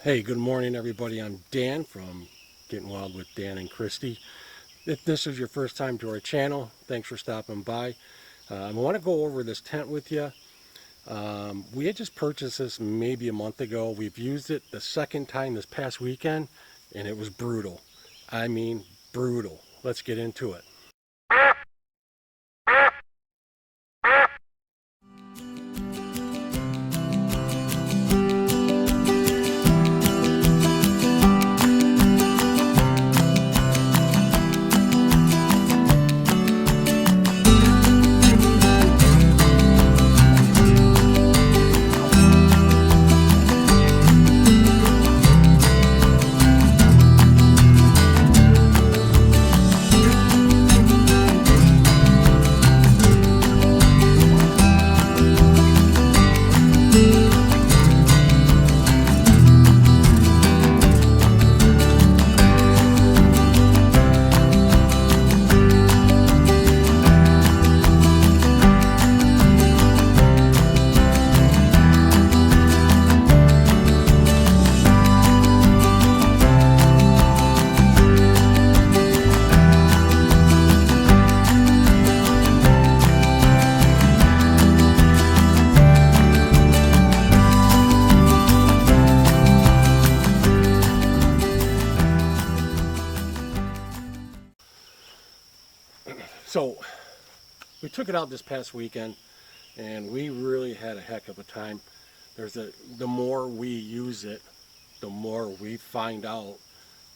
Hey, good morning, everybody. I'm Dan from Getting Wild with Dan and Christy. If this is your first time to our channel, thanks for stopping by. I want to go over this tent with you. We had just purchased this maybe a month ago. We've used it the second time this past weekend, and it was brutal. I mean, brutal. Let's get into it. So we took it out this past weekend, and we really had a heck of a time. The more we use it, the more we find out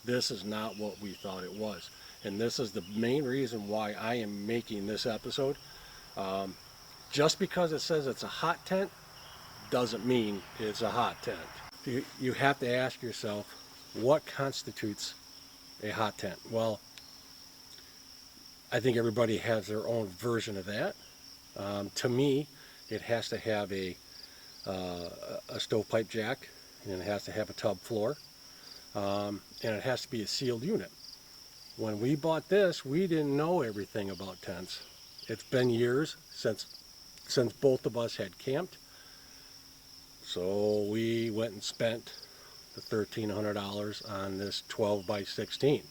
this is not what we thought it was. And this is the main reason why I am making this episode. Just because it says it's a hot tent doesn't mean it's a hot tent. You have to ask yourself, what constitutes a hot tent? Well, I think everybody has their own version of that. To me, it has to have a stovepipe jack, and it has to have a tub floor, and it has to be a sealed unit. When we bought this, we didn't know everything about tents. It's been years since both of us had camped, so we went and spent the $1,300 on this 12 by 16.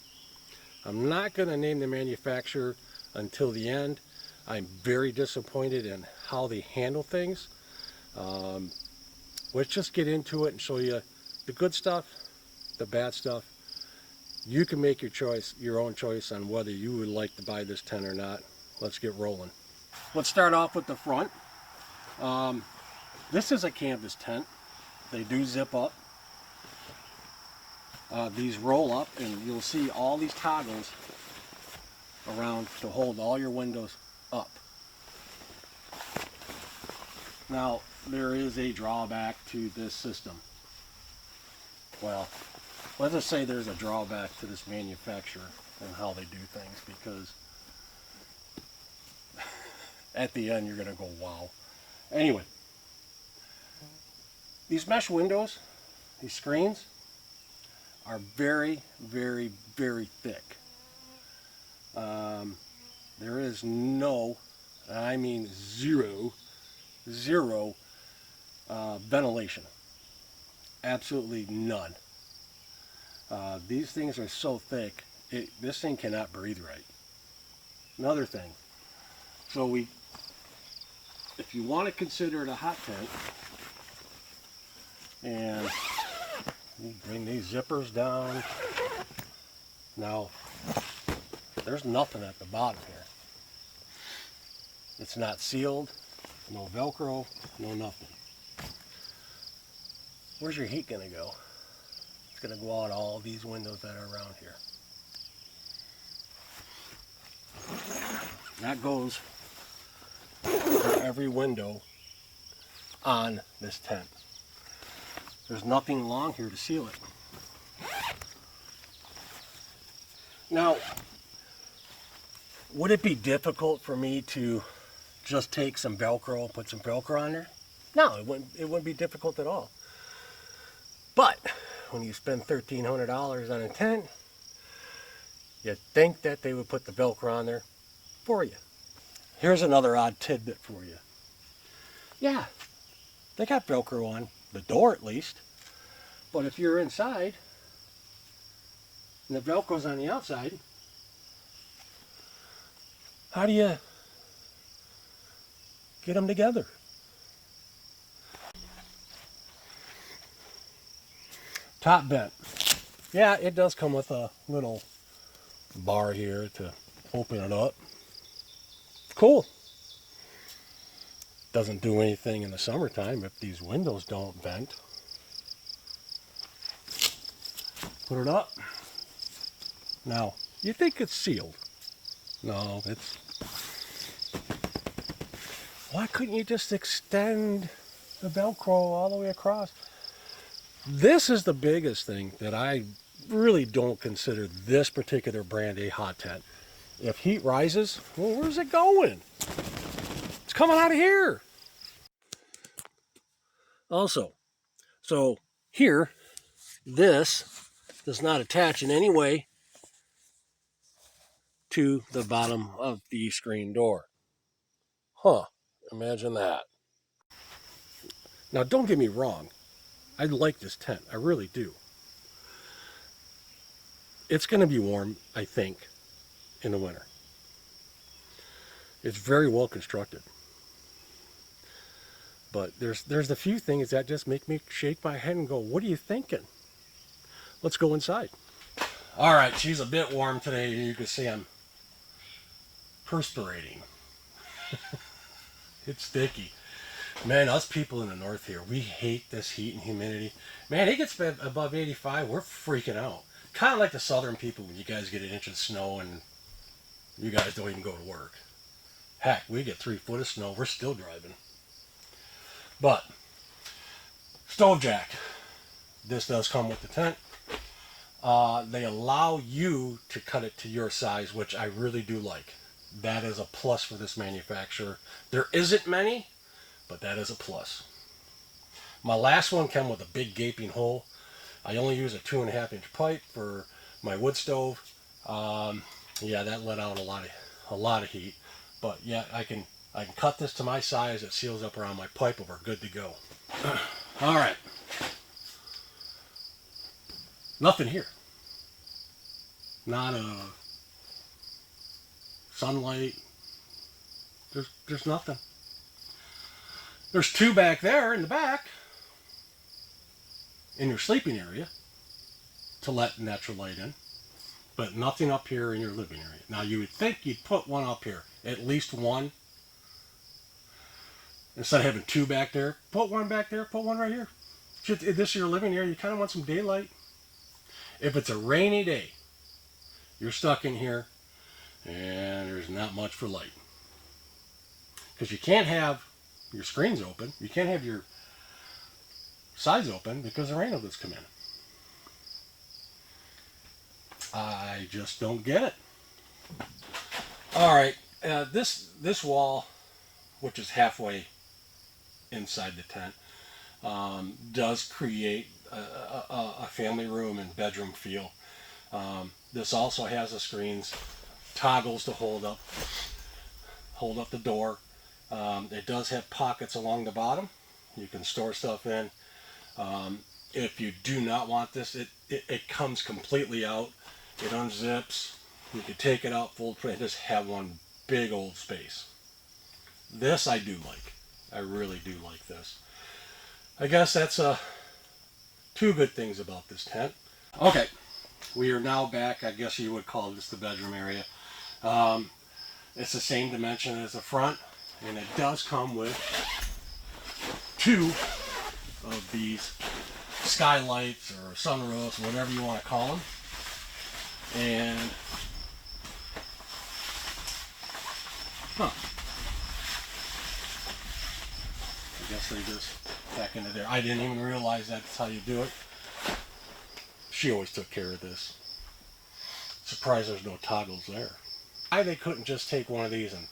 I'm not going to name the manufacturer until the end. I'm very disappointed in how they handle things. Let's just get into it and show you the good stuff, the bad stuff. You can make your own choice on whether you would like to buy this tent or not. Let's get rolling. Let's start off with the front. This is a canvas tent. They do zip up. These roll up, and you'll see all these toggles around to hold all your windows up. Now, there is a drawback to this system. Well, let's just say there's a drawback to this manufacturer and how they do things, because at the end you're going to go, wow. Anyway, these mesh windows, these screens, are very, very, very thick. There is no, I mean zero ventilation. Absolutely none. These things are so thick, this thing cannot breathe right. Another thing, so if you want to consider it a hot tent, and you bring these zippers down. Now, there's nothing at the bottom here. It's not sealed, no Velcro, no nothing. Where's your heat gonna go? It's gonna go out all these windows that are around here. That goes for every window on this tent. There's nothing along here to seal it. Now, would it be difficult for me to just take some Velcro and put some Velcro on there? No, it wouldn't be difficult at all. But when you spend $1,300 on a tent, you'd think that they would put the Velcro on there for you. Here's another odd tidbit for you. Yeah, they got Velcro on the door at least, But if you're inside and the Velcro's on the outside, how do you get them together? Top vent. Yeah, it does come with a little bar here to open it up. Cool. Doesn't do anything in the summertime if these windows don't vent. Put it up. Now, you think it's sealed. No, it's... Why couldn't you just extend the Velcro all the way across? This is the biggest thing that I really don't consider this particular brand a hot tent. If heat rises, well, where's it going? It's coming out of here. Also, so here, this does not attach in any way to the bottom of the screen door. Huh, imagine that. Now, don't get me wrong. I like this tent. I really do. It's going to be warm, I think, in the winter. It's very well constructed. But there's a few things that just make me shake my head and go, what are you thinking? Let's go inside. All right, she's a bit warm today. You can see I'm perspirating. It's sticky. Man, us people in the north here, we hate this heat and humidity. Man, it gets above 85, we're freaking out. Kind of like the southern people when you guys get an inch of snow and you guys don't even go to work. Heck, we get 3 foot of snow, we're still driving. But, stove jack. This does come with the tent. They allow you to cut it to your size, which I really do like. That is a plus for this manufacturer. There isn't many, but that is a plus. My last one came with a big gaping hole. I only use a 2.5 inch pipe for my wood stove. Yeah, that let out a lot of heat. But yeah, I can cut this to my size. It seals up around my pipe and we're good to go. All right. Nothing here. Not a sunlight. There's nothing. There's 2 back there in the back in your sleeping area to let natural light in, but nothing up here in your living area. Now you would think you'd put one up here, at least one. Instead of having 2 back there, put one back there, put one right here. If this is your living area, you kind of want some daylight. If it's a rainy day, you're stuck in here and there's not much for light. Because you can't have your screens open, you can't have your sides open because the rain will just come in. I just don't get it. All right, this wall, which is halfway inside the tent, does create a family room and bedroom feel. This also has the screens, toggles to hold up the door. It does have pockets along the bottom. You can store stuff in. If you do not want this, it comes completely out. It unzips. You can take it out, fold it, and just have one big old space. This I do like. I really do like this. I guess that's 2 good things about this tent. Okay, we are now back. I guess you would call this the bedroom area. It's the same dimension as the front, and it does come with 2 of these skylights or sunroofs, whatever you want to call them. And I guess they just back into there. I didn't even realize that's how you do it. She always took care of this. Surprised there's no toggles there. Why they couldn't just take one of these and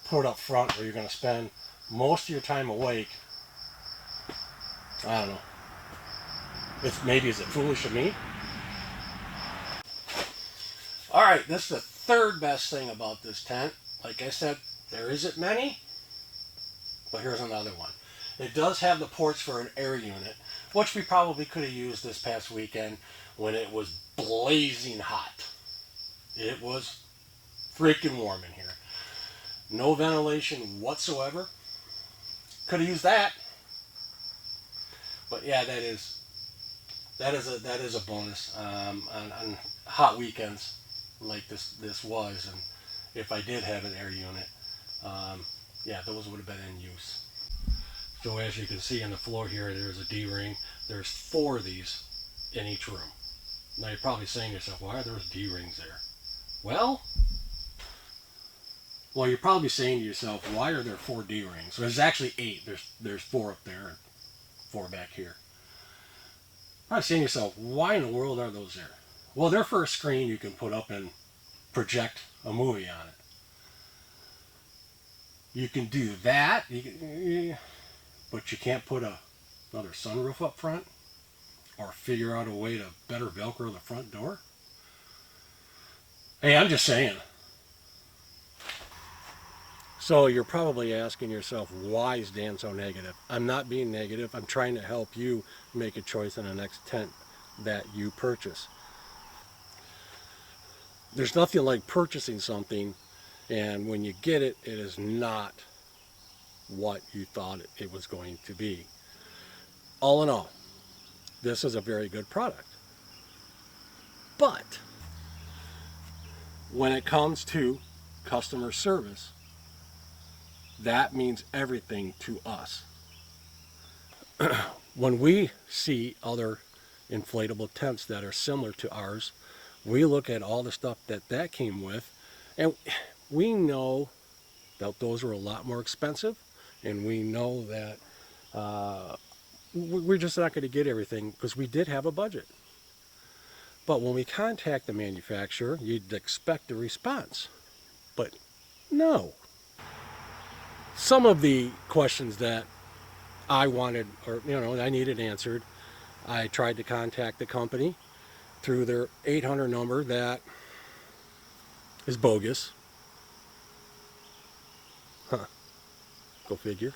put it up front where you're going to spend most of your time awake. I don't know. Is it foolish of me? Alright, this is the 3rd best thing about this tent. Like I said, there isn't many, but here's another one. It does have the ports for an air unit, which we probably could have used this past weekend when it was blazing hot. It was freaking warm in here. No ventilation whatsoever. Could have used that. But yeah, that is a bonus on hot weekends like this was, and if I did have an air unit, yeah, those would have been in use. So as you can see on the floor here, there's a D-ring. There's 4 of these in each room. Now you're probably saying to yourself, why are there D-rings there? Well, you're probably saying to yourself, why are there 4 D-rings? So there's actually 8. There's 4 up there and 4 back here. Probably saying to yourself, why in the world are those there? Well, they're for a screen you can put up and project a movie on it. You can do that, but you can't put another sunroof up front or figure out a way to better Velcro the front door. Hey, I'm just saying. So you're probably asking yourself, why is Dan so negative? I'm not being negative. I'm trying to help you make a choice on the next tent that you purchase. There's nothing like purchasing something, and when you get it, it is not what you thought it was going to be. All in all, this is a very good product. But when it comes to customer service, that means everything to us. When we see other inflatable tents that are similar to ours, we look at all the stuff that came with, and we know that those are a lot more expensive, and we know that we're just not going to get everything because we did have a budget. But when we contact the manufacturer, you'd expect a response. But no. Some of the questions that I wanted, or I needed answered, I tried to contact the company through their 800 number that is bogus. Huh. Go figure.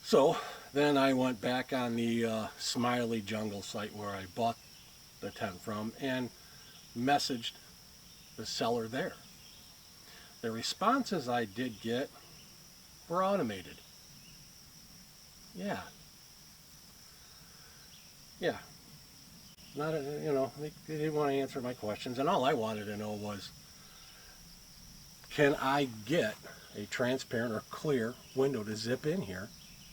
So then I went back on the Smiley Jungle site where I bought the tent from and messaged the seller there. The responses I did get were automated. Yeah. Not they didn't want to answer my questions, and all I wanted to know was, can I get a transparent or clear window to zip in here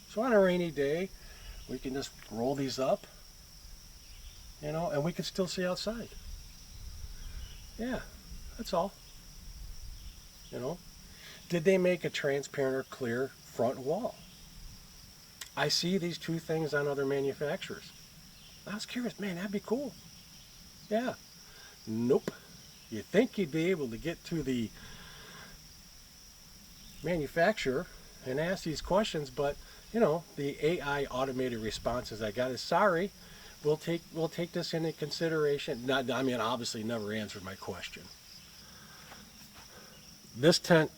so on a rainy day we can just roll these up, and we can still see outside. Yeah, that's all. Did they make a transparent or clear front wall? I see these 2 things on other manufacturers. I was curious, man, that'd be cool. Yeah. Nope. You think you'd be able to get to the manufacturer and ask these questions, but the AI automated responses I got is, sorry, we'll take this into consideration. Obviously never answered my question. This tent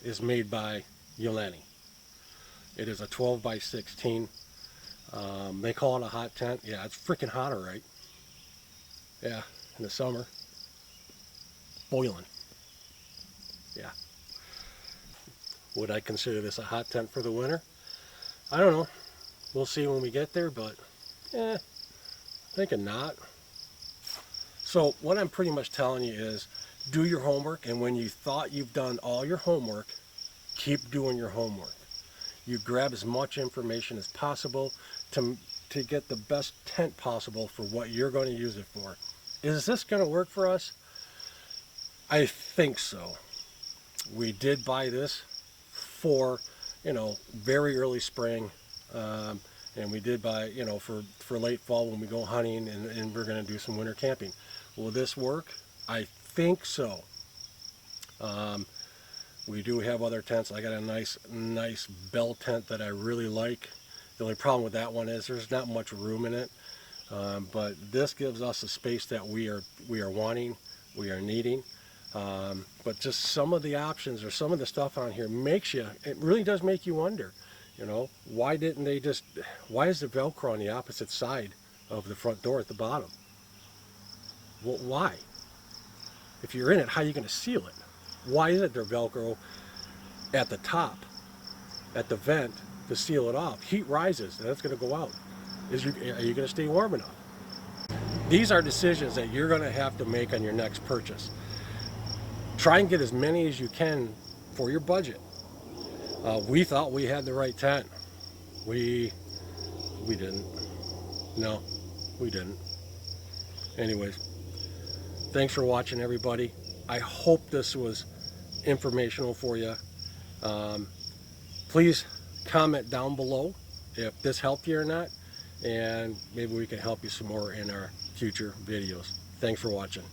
is made by Yoleny. It is a 12 by 16. They call it a hot tent. Yeah, it's freaking hot, all right. Yeah, in the summer. Boiling. Yeah. Would I consider this a hot tent for the winter? I don't know. We'll see when we get there, but thinking not. So what I'm pretty much telling you is, do your homework, and when you thought you've done all your homework, keep doing your homework. You grab as much information as possible to get the best tent possible for what you're going to use it for. Is this going to work for us? I think so. We did buy this for, very early spring, and we did buy, for late fall when we go hunting, and we're going to do some winter camping. Will this work? I think so. We do have other tents. I got a nice bell tent that I really like. The only problem with that one is there's not much room in it. But this gives us a space that we are wanting, we are needing. But just some of the options or some of the stuff on here it really does make you wonder. You know, why didn't they just, why is the Velcro on the opposite side of the front door at the bottom? Well, why? If you're in it, how are you going to seal it? Why isn't there Velcro at the top, at the vent, to seal it off? Heat rises, and that's going to go out. Are you going to stay warm enough? These are decisions that you're going to have to make on your next purchase. Try and get as many as you can for your budget. We thought we had the right tent. We didn't. No, we didn't. Anyways, thanks for watching, everybody. I hope this was informational for you. Please comment down below if this helped you or not, and maybe we can help you some more in our future videos. Thanks for watching.